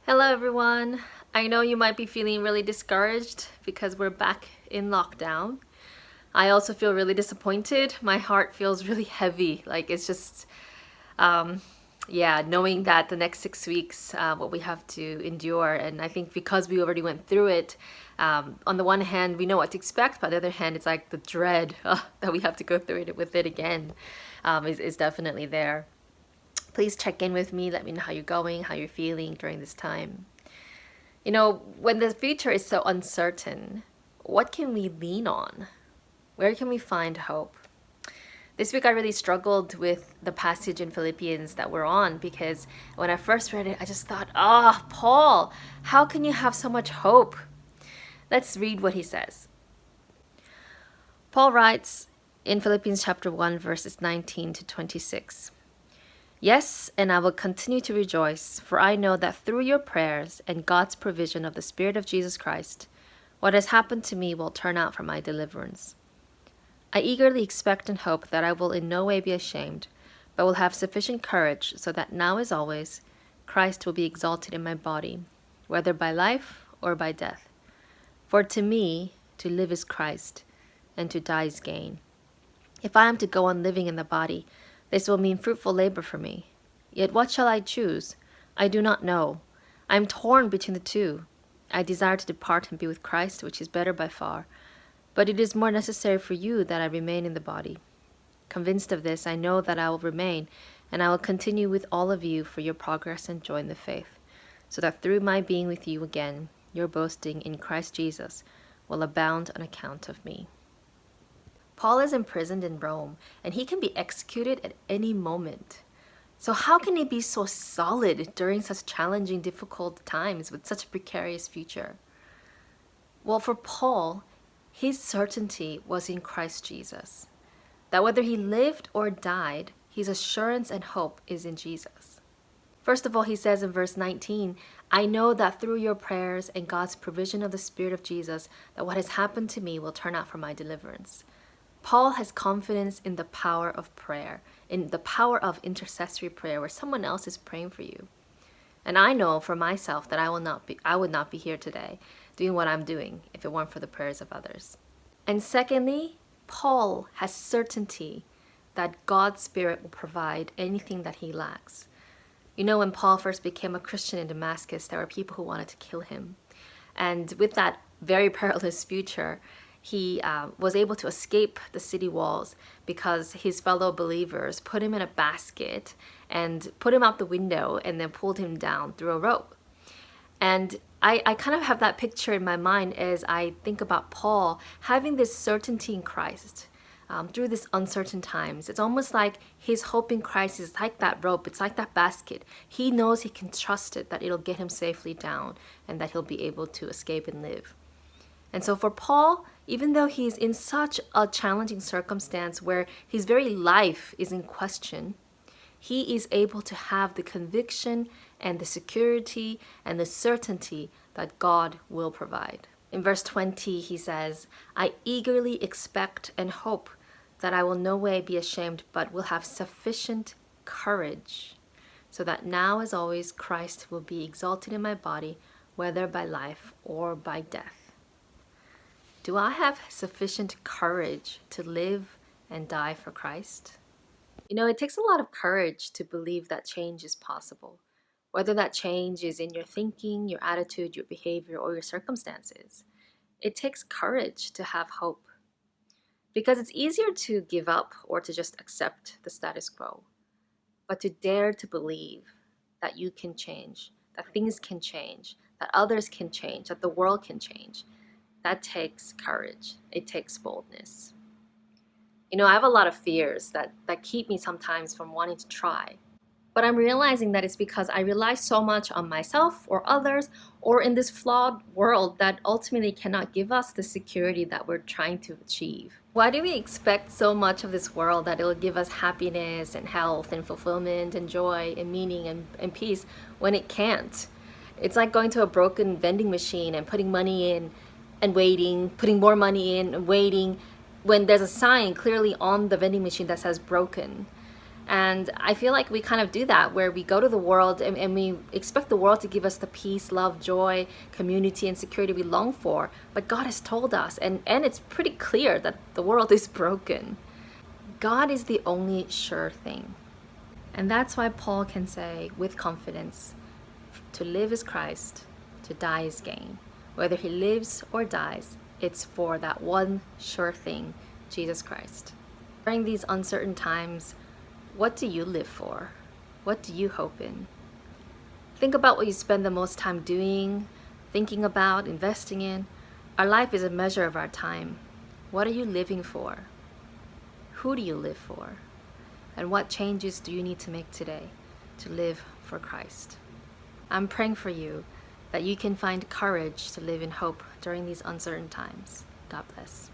Hello everyone. I know you might be feeling really discouraged because we're back in lockdown. I also feel really disappointed. My heart feels really heavy. Like it's just, um, yeah, knowing that the next 6 weeks, what we have to endure. And I think because we already went through it, on the one hand, we know what to expect, but on the other hand, it's like the dread that we have to go through it with it again is definitely there. Please check in with me. Let me know how you're going, how you're feeling during this time. You know, when the future is so uncertain, what can we lean on? Where can we find hope? This week I really struggled with the passage in Philippians that we're on because when I first read it, I just thought, Paul, how can you have so much hope? Let's read what he says. Paul writes in Philippians chapter 1, verses 19 to 26. Yes, and I will continue to rejoice, for I know that through your prayers and God's provision of the Spirit of Jesus Christ, what has happened to me will turn out for my deliverance. I eagerly expect and hope that I will in no way be ashamed, but will have sufficient courage so that now as always, Christ will be exalted in my body, whether by life or by death. For to me, to live is Christ, and to die is gain. If I am to go on living in the body, this will mean fruitful labor for me. Yet what shall I choose? I do not know. I am torn between the two. I desire to depart and be with Christ, which is better by far. But it is more necessary for you that I remain in the body. Convinced of this, I know that I will remain, and I will continue with all of you for your progress and joy in the faith, so that through my being with you again, your boasting in Christ Jesus will abound on account of me. Paul is imprisoned in Rome, and he can be executed at any moment. So how can he be so solid during such challenging, difficult times with such a precarious future? Well, for Paul, his certainty was in Christ Jesus. That whether he lived or died, his assurance and hope is in Jesus. First of all, he says in verse 19, I know that through your prayers and God's provision of the Spirit of Jesus, that what has happened to me will turn out for my deliverance. Paul has confidence in the power of prayer, in the power of intercessory prayer where someone else is praying for you. And I know for myself that I would not be here today doing what I'm doing if it weren't for the prayers of others. And secondly, Paul has certainty that God's Spirit will provide anything that he lacks. You know, when Paul first became a Christian in Damascus, there were people who wanted to kill him. And with that very perilous future, he was able to escape the city walls because his fellow believers put him in a basket and put him out the window and then pulled him down through a rope. And I kind of have that picture in my mind as I think about Paul having this certainty in Christ through these uncertain times. It's almost like his hope in Christ is like that rope. It's like that basket. He knows he can trust it, that it'll get him safely down and that he'll be able to escape and live. And so for Paul, even though he's in such a challenging circumstance where his very life is in question, he is able to have the conviction and the security and the certainty that God will provide. In verse 20, he says, I eagerly expect and hope that I will no way be ashamed, but will have sufficient courage, so that now as always Christ will be exalted in my body, whether by life or by death. Do I have sufficient courage to live and die for Christ? You know, it takes a lot of courage to believe that change is possible, whether that change is in your thinking, your attitude, your behavior, or your circumstances. It takes courage to have hope because it's easier to give up or to just accept the status quo, but to dare to believe that you can change, that things can change, that others can change, that the world can change. That takes courage. It takes boldness. You know, I have a lot of fears that keep me sometimes from wanting to try. But I'm realizing that it's because I rely so much on myself or others or in this flawed world that ultimately cannot give us the security that we're trying to achieve. Why do we expect so much of this world that it'll give us happiness and health and fulfillment and joy and meaning and peace when it can't? It's like going to a broken vending machine and putting money in and waiting, putting more money in and waiting when there's a sign clearly on the vending machine that says broken. And I feel like we kind of do that, where we go to the world and we expect the world to give us the peace, love, joy, community, and security we long for. But God has told us, and it's pretty clear, that the world is broken. God is the only sure thing. And that's why Paul can say with confidence, to live is Christ, to die is gain. Whether he lives or dies, it's for that one sure thing, Jesus Christ. During these uncertain times, what do you live for? What do you hope in? Think about what you spend the most time doing, thinking about, investing in. Our life is a measure of our time. What are you living for? Who do you live for? And what changes do you need to make today to live for Christ? I'm praying for you that you can find courage to live in hope during these uncertain times. God bless.